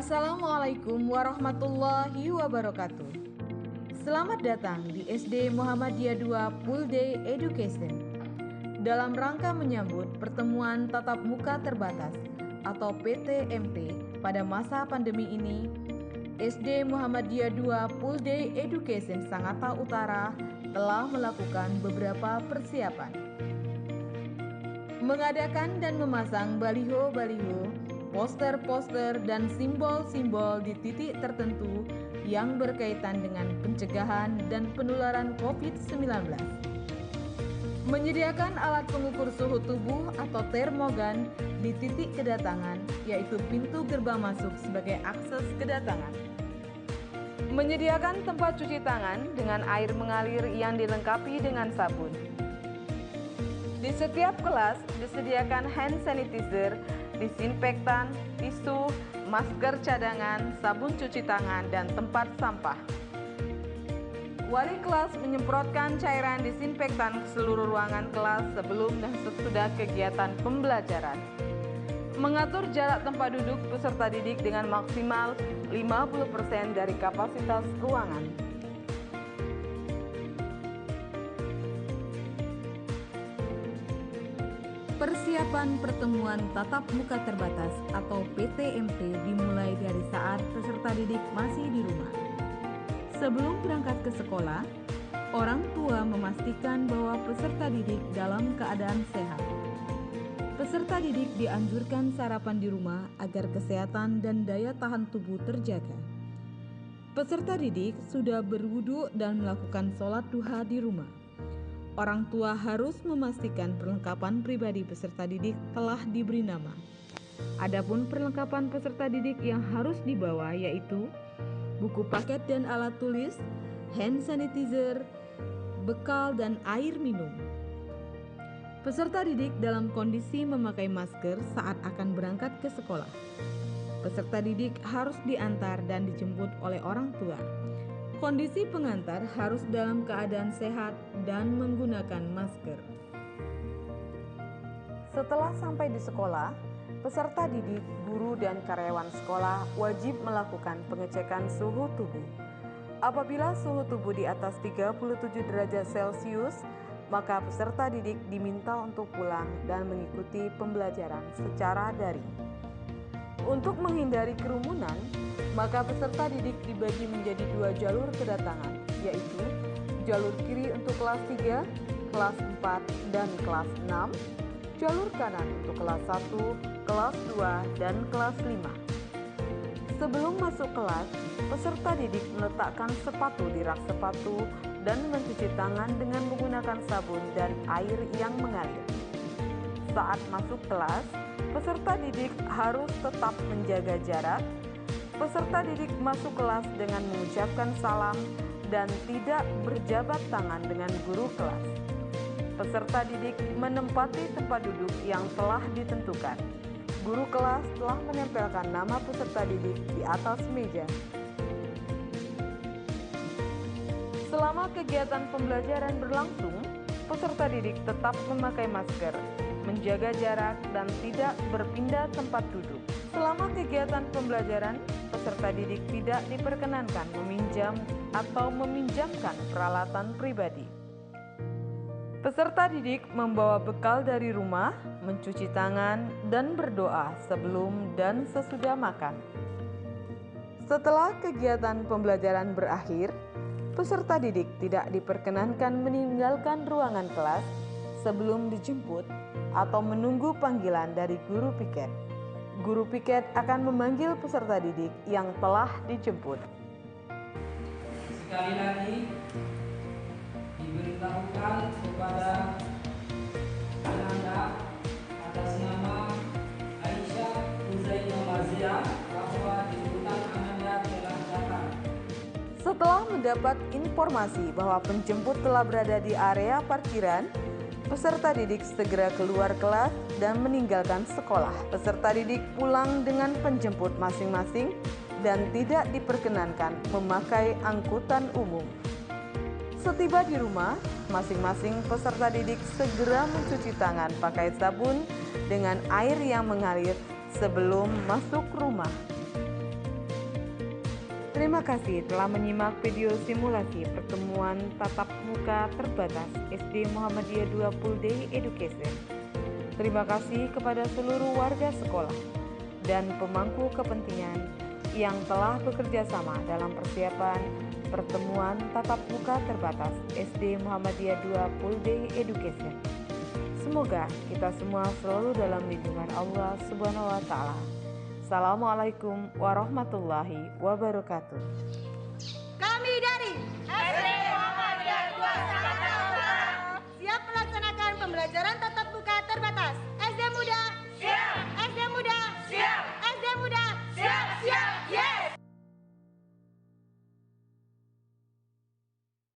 Assalamualaikum warahmatullahi wabarakatuh. Selamat datang di SD Muhammadiyah 2 Full Day Education. Dalam rangka menyambut pertemuan tatap muka terbatas atau PTMT pada masa pandemi ini, SD Muhammadiyah 2 Full Day Education Sangatta Utara telah melakukan beberapa persiapan. Mengadakan dan memasang baliho-baliho, poster-poster, dan simbol-simbol di titik tertentu yang berkaitan dengan pencegahan dan penularan COVID-19. Menyediakan alat pengukur suhu tubuh atau termogan di titik kedatangan, yaitu pintu gerbang masuk sebagai akses kedatangan. Menyediakan tempat cuci tangan dengan air mengalir yang dilengkapi dengan sabun. Di setiap kelas disediakan hand sanitizer, disinfektan, tisu, masker cadangan, sabun cuci tangan, dan tempat sampah. Wali kelas menyemprotkan cairan disinfektan ke seluruh ruangan kelas sebelum dan sesudah kegiatan pembelajaran. Mengatur jarak tempat duduk peserta didik dengan maksimal 50% dari kapasitas ruangan. Persiapan pertemuan tatap muka terbatas atau PTMT dimulai dari saat peserta didik masih di rumah. Sebelum berangkat ke sekolah, orang tua memastikan bahwa peserta didik dalam keadaan sehat. Peserta didik dianjurkan sarapan di rumah agar kesehatan dan daya tahan tubuh terjaga. Peserta didik sudah berwudu dan melakukan sholat duha di rumah. Orang tua harus memastikan perlengkapan pribadi peserta didik telah diberi nama. Adapun perlengkapan peserta didik yang harus dibawa yaitu buku paket dan alat tulis, hand sanitizer, bekal, dan air minum. Peserta didik dalam kondisi memakai masker saat akan berangkat ke sekolah. Peserta didik harus diantar dan dijemput oleh orang tua. Kondisi pengantar harus dalam keadaan sehat dan menggunakan masker. Setelah sampai di sekolah, peserta didik, guru, dan karyawan sekolah wajib melakukan pengecekan suhu tubuh. Apabila suhu tubuh di atas 37 derajat Celcius, maka peserta didik diminta untuk pulang dan mengikuti pembelajaran secara daring. Untuk menghindari kerumunan, maka peserta didik dibagi menjadi 2 jalur kedatangan, yaitu jalur kiri untuk kelas 3, kelas 4, dan kelas 6, jalur kanan untuk kelas 1, kelas 2, dan kelas 5. Sebelum masuk kelas, peserta didik meletakkan sepatu di rak sepatu dan mencuci tangan dengan menggunakan sabun dan air yang mengalir. Saat masuk kelas, peserta didik harus tetap menjaga jarak. Peserta didik masuk kelas dengan mengucapkan salam dan tidak berjabat tangan dengan guru kelas. Peserta didik menempati tempat duduk yang telah ditentukan. Guru kelas telah menempelkan nama peserta didik di atas meja. Selama kegiatan pembelajaran berlangsung, peserta didik tetap memakai masker, menjaga jarak, dan tidak berpindah tempat duduk. Selama kegiatan pembelajaran, peserta didik tidak diperkenankan meminjam atau meminjamkan peralatan pribadi. Peserta didik membawa bekal dari rumah, mencuci tangan, dan berdoa sebelum dan sesudah makan. Setelah kegiatan pembelajaran berakhir, peserta didik tidak diperkenankan meninggalkan ruangan kelas sebelum dijemput atau menunggu panggilan dari guru piket. Guru piket akan memanggil peserta didik yang telah dijemput. Sekali lagi diberitahukan kepada Ananda atas nama Aisyah Huzaimah Mazia bahwa jemputan Ananda telah datang. Setelah mendapat informasi bahwa penjemput telah berada di area parkiran, peserta didik segera keluar kelas dan meninggalkan sekolah. Peserta didik pulang dengan penjemput masing-masing dan tidak diperkenankan memakai angkutan umum. Setiba di rumah, masing-masing peserta didik segera mencuci tangan pakai sabun dengan air yang mengalir sebelum masuk rumah. Terima kasih telah menyimak video simulasi pertemuan tatap muka terbatas SD Muhammadiyah 2 Full Day Education. Terima kasih kepada seluruh warga sekolah dan pemangku kepentingan yang telah bekerja sama dalam persiapan pertemuan tatap muka terbatas SD Muhammadiyah 2 Full Day Education. Semoga kita semua selalu dalam lindungan Allah Subhanahu wa Ta'ala. Assalamualaikum warahmatullahi wabarakatuh. Kami dari SD Muhammadiyah 2 Jakarta Utara siap melaksanakan pembelajaran tatap muka terbatas. SD Muda